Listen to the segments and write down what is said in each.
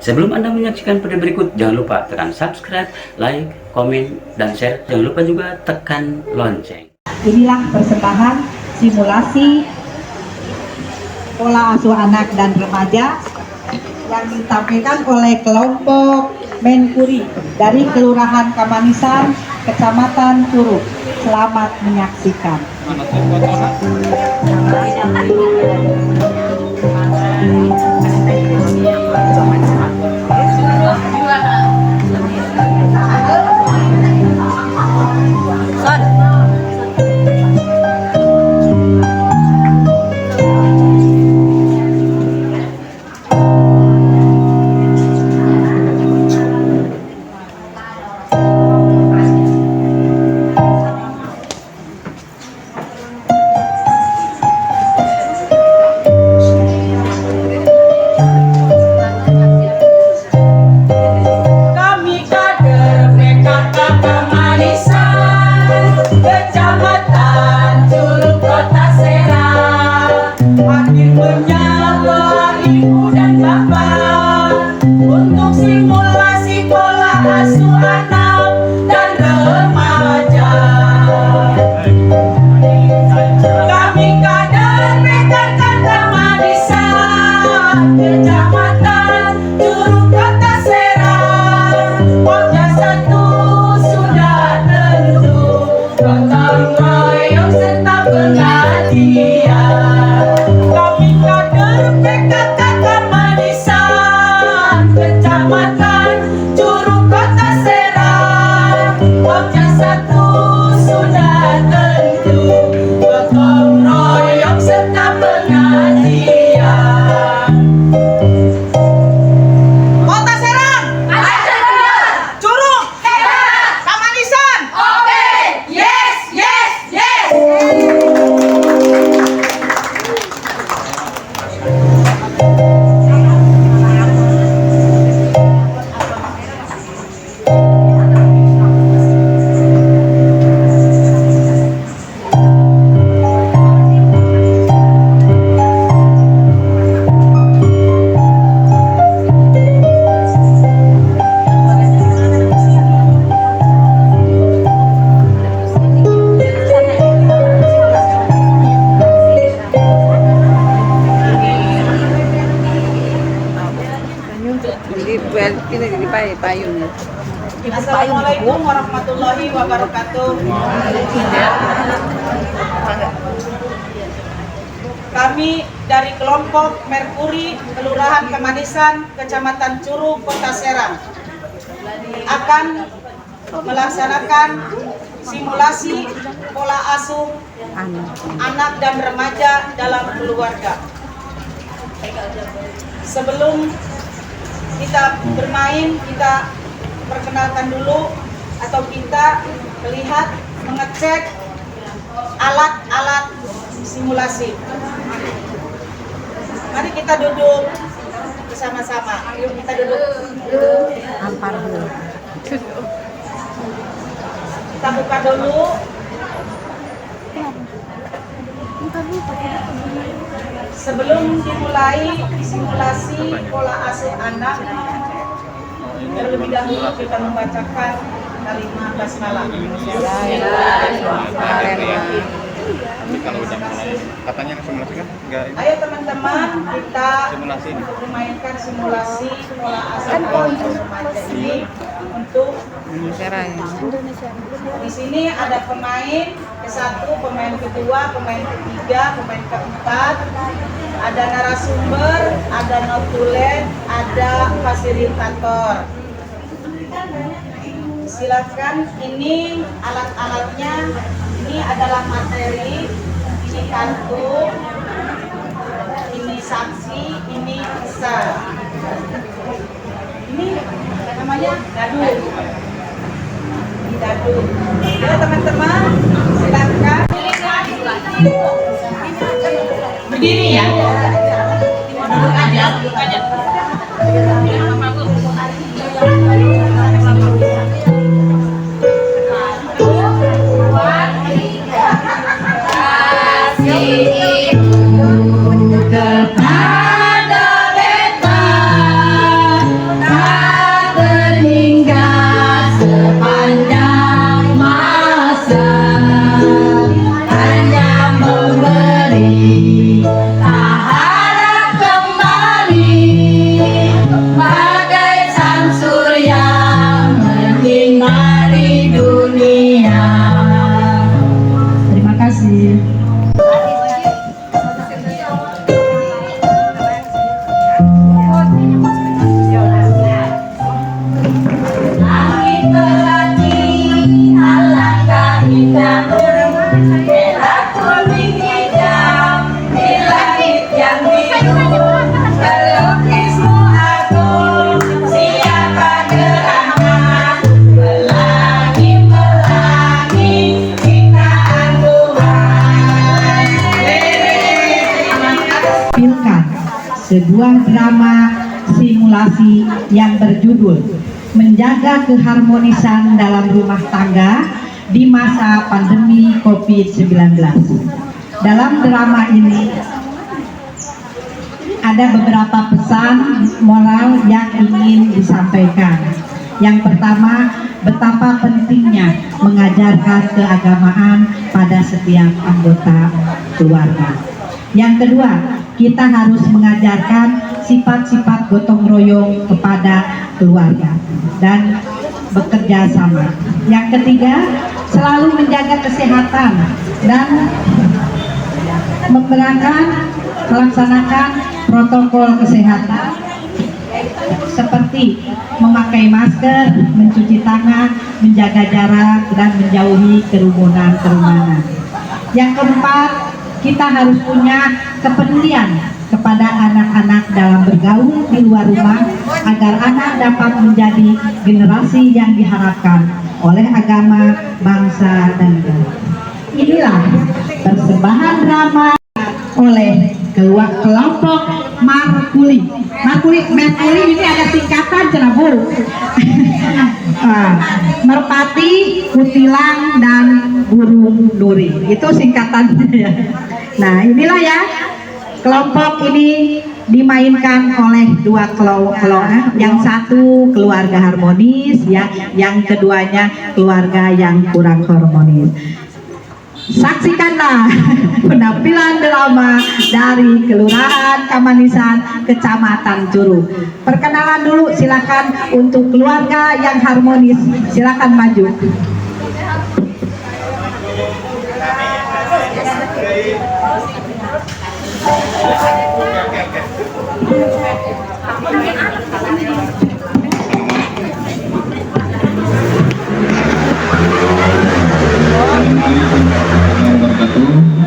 Sebelum Anda menyaksikan video berikut, jangan lupa tekan subscribe, like, komen, dan share. Jangan lupa juga tekan lonceng. Inilah persembahan simulasi pola asuh anak dan remaja yang disampaikan oleh kelompok Menkuri dari Kelurahan Kamanisan, Kecamatan Curug. Selamat menyaksikan. Assalamualaikum warahmatullahi wabarakatuh. Kami dari kelompok Merkuri Kelurahan Kamanisan, Kecamatan Curug, Kota Serang akan melaksanakan simulasi pola asuh anak dan remaja dalam keluarga. Sebelum kita bermain, kita perkenalkan dulu atau kita melihat, mengecek alat-alat simulasi. Mari kita duduk bersama-sama. Yuk kita duduk. Ampar dulu. Kita buka dulu. Sebelum dimulai simulasi pola asuh anak, terlebih dahulu kita membacakan kalimat basmalah. Kalau udah mulai katanya simulasi kan enggak ini. Ayo teman-teman, kita Simulasi. memainkan simulasi pola asuh anak remaja ini untuk di sini ada pemain ke-1, pemain kedua, pemain ketiga, pemain keempat, ada narasumber, ada notulen, ada fasilitator. Silakan, ini alat-alatnya. Ini adalah materi, ini kartu, ini saksi, ini besar. Ini namanya dadu. Ini dadu. Ya teman-teman, silakan. Berdiri ya. Duduk aja, duduk aja. Kasih menampilkan sebuah drama simulasi yang berjudul Menjaga Keharmonisan dalam Rumah Tangga di Masa Pandemi COVID-19. Dalam drama ini ada beberapa pesan moral yang ingin disampaikan. Yang pertama, betapa pentingnya mengajarkan keagamaan pada setiap anggota keluarga. Yang kedua, kita harus mengajarkan sifat-sifat gotong royong kepada keluarga dan bekerja sama. Yang ketiga, selalu menjaga kesehatan dan melaksanakan protokol kesehatan seperti memakai masker, mencuci tangan, menjaga jarak, dan menjauhi kerumunan. Yang keempat, kita harus punya kepedulian kepada anak-anak dalam bergaul di luar rumah agar anak dapat menjadi generasi yang diharapkan oleh agama, bangsa, dan negara. Inilah persembahan drama oleh kelompok Merkuri. Merkuri ini ada singkatan cenabu. Merpati, Kutilang, dan Burung Duri. Itu singkatannya ya. Nah, inilah ya, kelompok ini dimainkan oleh dua kelompok. Yang satu keluarga harmonis ya, yang keduanya keluarga yang kurang harmonis. Saksikanlah penampilan drama dari Kelurahan Kamanisan, Kecamatan Curug. Perkenalan dulu, silakan untuk keluarga yang harmonis, silakan maju.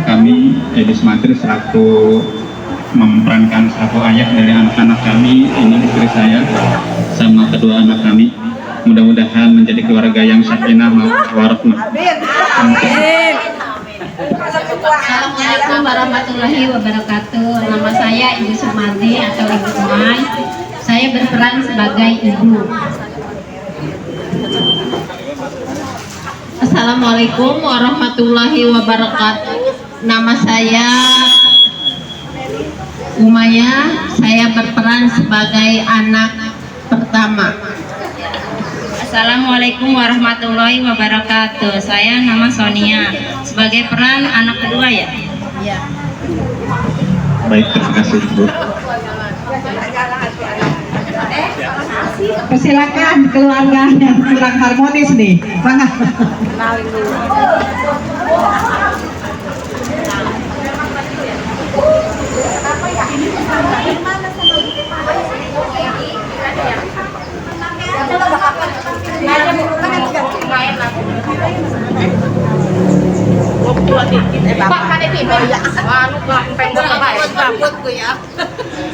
Kami Edi Smatri selaku memerankan selaku ayah dari anak-anak kami, ini istri saya sama kedua anak kami. Mudah-mudahan menjadi keluarga yang sakinah warahmah. Assalamualaikum warahmatullahi wabarakatuh. Nama saya Ibu Sumadi atau Ibu Umay. Saya berperan sebagai ibu. Assalamualaikum warahmatullahi wabarakatuh. Nama saya Umaya. Saya berperan sebagai anak pertama. Assalamualaikum warahmatullahi wabarakatuh. Saya nama Sonia. Sebagai peran anak kedua ya? Iya. Baik, terima kasih Bu. Persilakan keluarga yang kurang harmonis nih. Mangga.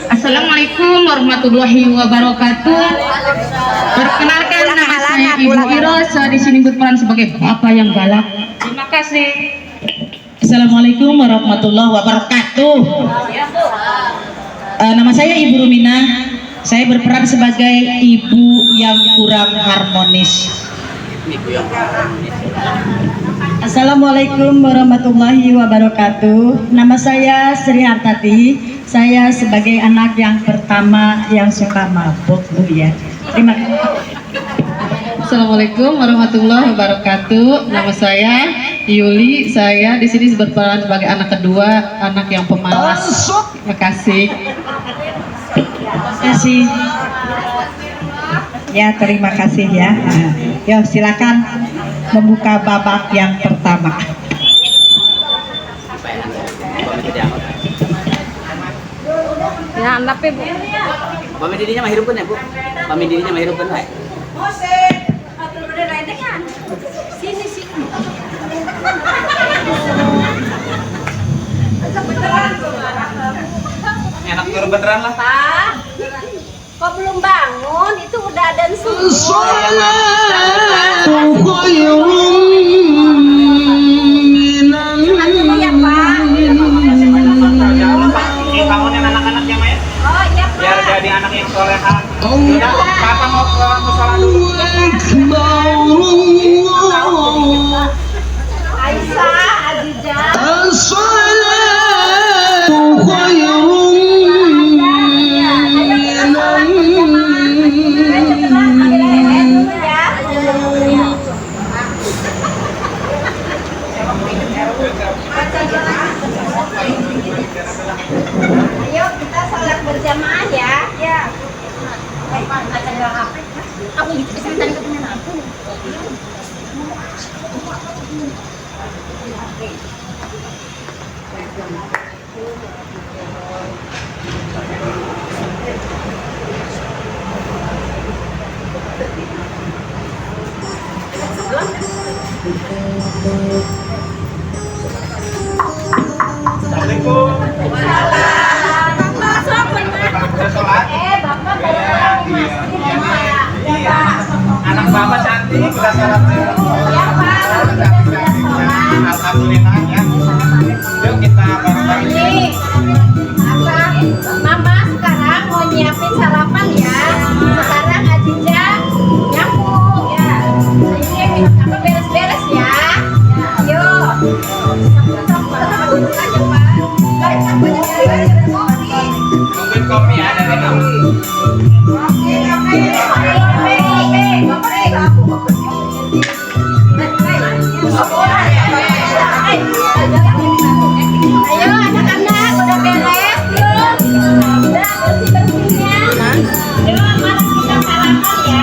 Assalamualaikum warahmatullahi wabarakatuh. Perkenalkan, nama saya Ibu Irosa, di sini berperan sebagai bapak yang galak. Terima kasih. Assalamualaikum warahmatullahi wabarakatuh. Nama saya Ibu Rumina. Saya berperan sebagai ibu yang kurang harmonis. Assalamualaikum warahmatullahi wabarakatuh. Nama saya Sri Hartati. Saya sebagai anak yang pertama yang suka mabuk, Bu ya. Terima kasih. Assalamualaikum warahmatullahi wabarakatuh. Nama saya Yuli. Saya di sini berperan sebagai anak kedua, anak yang pemalas. Terima kasih. Terima kasih. Ya, terima kasih ya. Nah, yuk silakan membuka babak yang pertama. Ya, tapi Bu. Pami dirinya mah hirupkeun ya, Bu. Pami dirinya mah hirupkeun wae. Enak turun beneran lah. Pak, kok belum bangun? Itu udah adzan subuh. Ya, Pak. Bangunin anak Papa mau ke musola dulu. Aisyah, Adijah. Ayo kita sholat berjamaah ya. Ya. Aku gitu bisa tadi kepengen aku. Assalamualaikum. Udah sholat? Bapak baru Iya. Anak Bapak cantik, udah sholat. Ya Pak, kita sudah sholat. Alhamdulillah ya. Yuk kita bareng-bareng. Ini Mama sekarang mau nyiapin sarapan ya. Sekarang Adija nyapu ya. Ini apa beres-beres ya. Yuk. Duduk aja Pak. Nungguin kopi ya dari kamu. Ayo anak-anak udah beres yuk. Udah bersih-bersihnya. Yuk mari kita sarapan ya.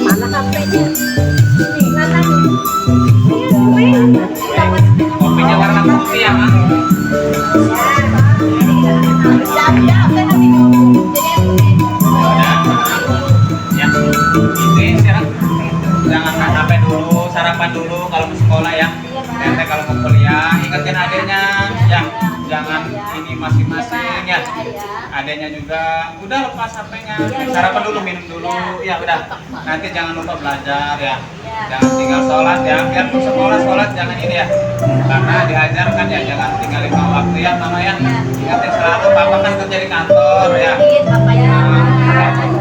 Mana HP-nya? Mana? Kopinya warna putih ya, Mak. Ya, ini sekarang jangan main HP dulu, sarapan dulu kalau mau sekolah ya. Nanti kalau mau kuliah, ingetin adiknya ya, jangan ini masing-masing ya. Adiknya juga udah lepas HP-nya, sarapan dulu, minum dulu, ya udah. Nanti jangan lupa belajar ya. Jangan tinggal sholat ya, biar pun sholat jangan ini ya. Karena diajarkan ya, jangan tinggal 5 waktu ya Mama ya. Ingatin selalu, Papa kan kerja di kantor ya.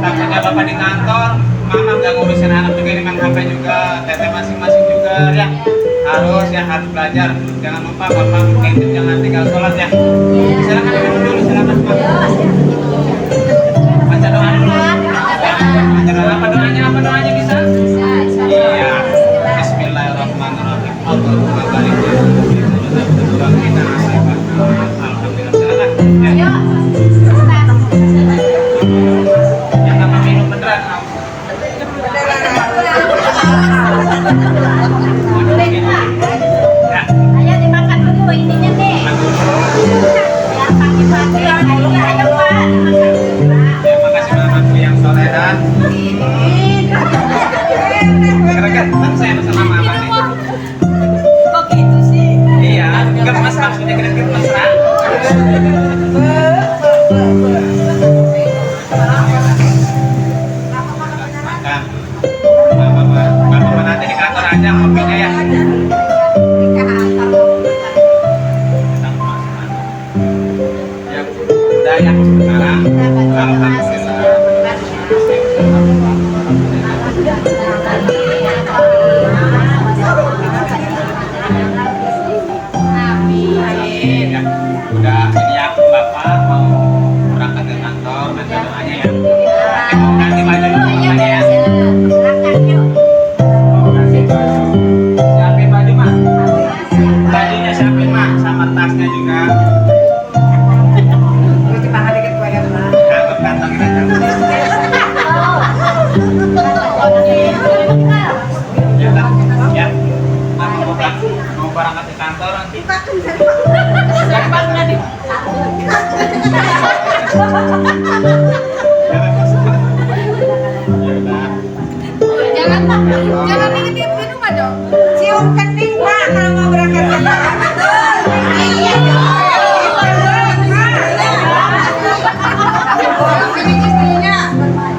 Takutnya Bapak di kantor, Mama nggak ngurusin anak juga, di main HP juga, teteh masing-masing juga ya. Harus belajar. Jangan lupa Bapak ngintip, jangan tinggal sholat ya. Silakan minum dulu, silakan Pak. Baca doa dulu. Baca doa, apa doanya bisa? Iya. Bismillahirrahmanirrahim. Allahumma barik wa qina adzabannar. Alhamdulillah. Silakan. Ya. Yang nama minum beneran. Ya. Ayo dimakan dulu ininya nih. Biar pagi-pagi. Ayo Pak, dimakan. Terima kasih mamaku yang solehan. Kan saya sama mama nih. Kok gitu sih? Iya, gemes maksudnya gemes mesra. Makan. Bapak nanti di kantor aja kopinya ya. Ya, udah ya. Sekarang alhamdulillah. Ya, udah ini ya Bapak mau berangkat ke kantor, baca doanya ya. Ganti baju dulu makanya ya. Siapin baju Mak. Bajunya siapin Mak, sama tasnya juga. Kantong kantongin aja. Ya, Kak. Ya. Mau berangkat ke kantor nanti. Jangan dikit-dikit minum dong. Cium kening Pak kalau mau berangkat ke kantor. Iya dong.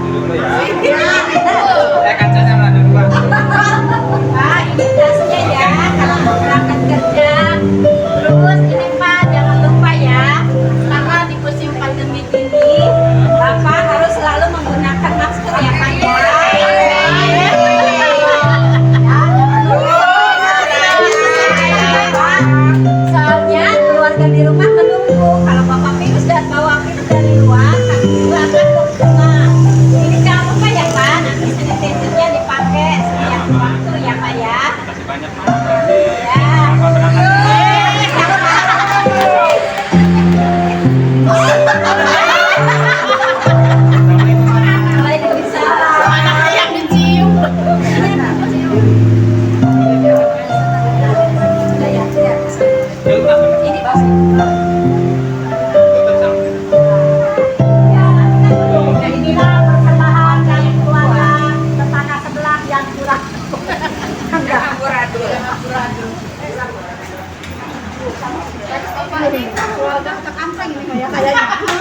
Dulu ya. Kacanya mana dulu Pak? Pak, ini tasnya ya kalau mau berangkat kerja. Terus ini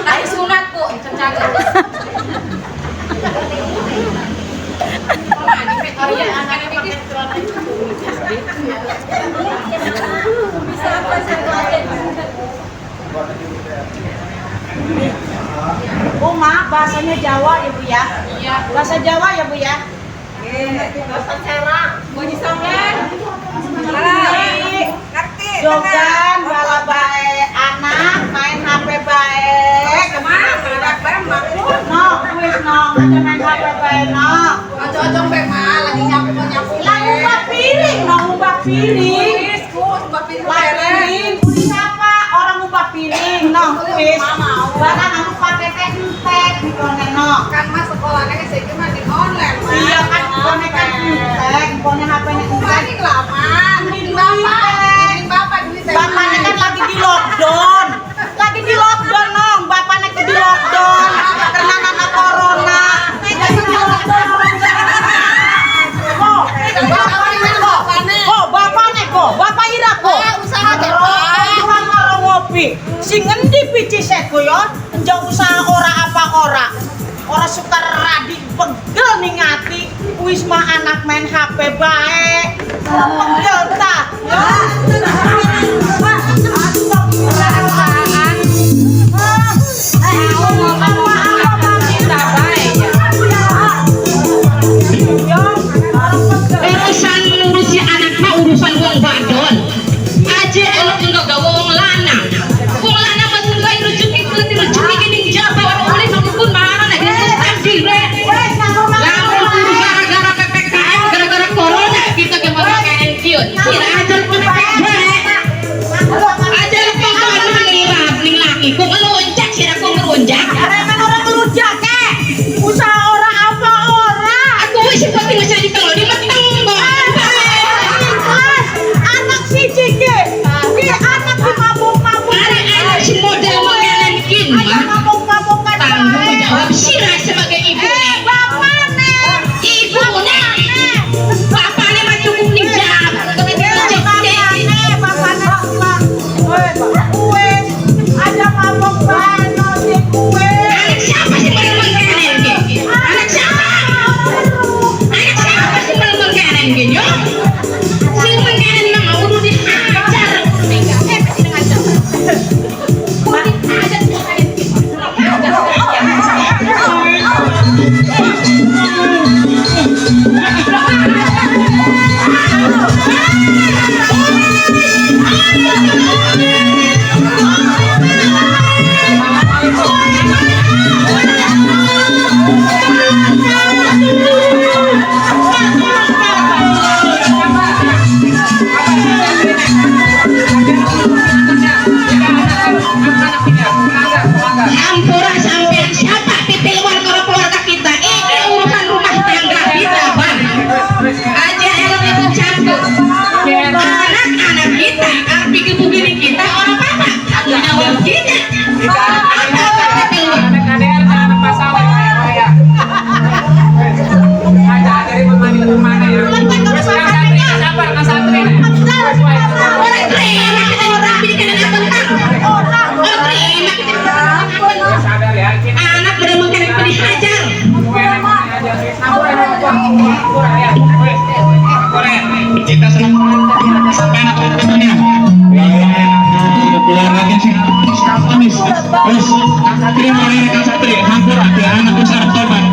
Hari sunat Bu, cencangan. Uma, bahasanya Jawa ya Bu ya? Iya. Bahasa Jawa ya Bu ya? Bahasa Serang. Bunyi sampean. Jogan, bala bae anak, main HP bae. No, wis no, aja main HP bae no. Ojo-ojo pe mah lagi nyapu-nyapu. Lah ngubah piring, no ngubah piring. Piring, siapa orang ngubah piring, no wis. Barang aku pakai entek di kone no. Kan mas sekolahnya ke sini mah di online. Iya kan kone kan entek, kone HP-nya entek. Ini lama. Ini bapak duit. Bapaknya kan lagi di lockdown. Lagi di lockdown, Nong. Bapaknya ke di lockdown karena nana corona. Lagi di lockdown. Bapaknya kok. Bapak ira kok. Usaha Tuhan karo ngopi. Sing endi pici seko yo? Enjak usaha ora apa ora. Ora suka radi pegel ning ati. Wis mah anak main HP bae. Pegel ta? Urusan ngurusi anak mah urusan wong badon. Aja elok enggak gawe wong lanang. Wong lanang mah tunggu rezeki gini jaba orang oleh pun marah nek dire. Lamun kudu gara-gara PPKM, gara-gara corona kita ke pakai kieu. Sira aja aja pokoknya ning laki kok ngelonjak sira kok ngelonjak. Kan orang ngelunjak ke. Usaha ora apa ora. Aku wis seperti masih di kalau di meteng Anak siji ke. Ki anak di mabuk-mabuk. anak si model makanan kin Ayo mabuk-mabuk kan. tanggung jawab sira sebagai ibu Bapakne. ibunya bapaknya mah cukup nijab Bapakne rumah. Kue. Ada mabuk bae no si kue. anak siapa sih pada makanan kin anak siapa sih pada makanan kin yo si makanan mah udah dihajar Hampura sampai siapa titik luar keluarga kita ini urusan rumah tangga kita bang aja elok itu campur anak-anak kita pikir begini kita orang apa punya orang kita Adik-adik jangan masalah ya. Aja dari pemandi kemana ya? Sabar, Kak Santri. orang terima kita rapi dengan tentang orang terima Sadar ya. anak benar-benar kena dihajar Kita senang sampai anak temannya. Keluar lagi sih. Terus terima rekan satri, hampir ada anak besar tobat.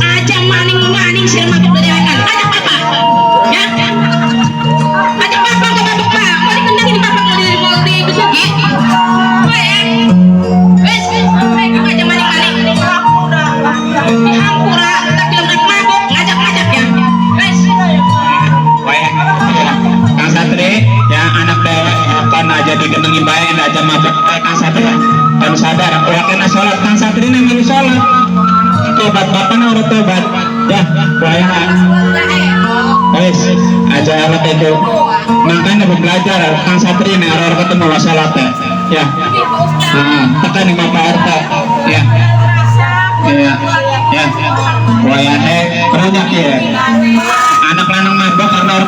aja maning-maning sih makin dari anak papa ya aja papa ke babak mah mau dikendangin papa mau dikesugi wes aja maning-maning di hampura tapi lembek mabuk ngajak-ngajak ya wes Baik, Kang Satri, ya anak dewek kan aja digendengin baik, aja mabuk. Kang Satri, kan sadar, ya kena sholat. Kang Satri ini milu sholat. Tobat bapaknya udah tobat, ya, baik. Wes, aja alat itu. Makanya belajar, Kang Satri ini orang ketemu sholat ya. Tekan di bapak harta, ya. Iya, ya. Wayahnya banyak ya.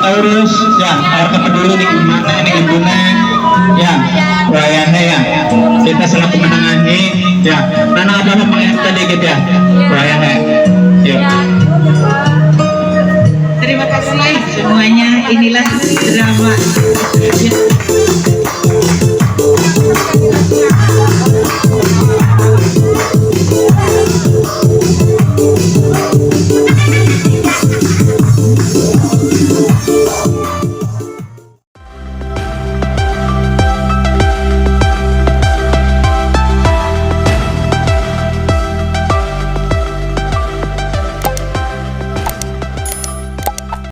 urus ya air dulu nih gimana ini ibune ya wayahnya ya kita selaku menengahi ya karena ada pemain tadi gitu ya wayahnya yuk. Terima kasih semuanya, inilah drama.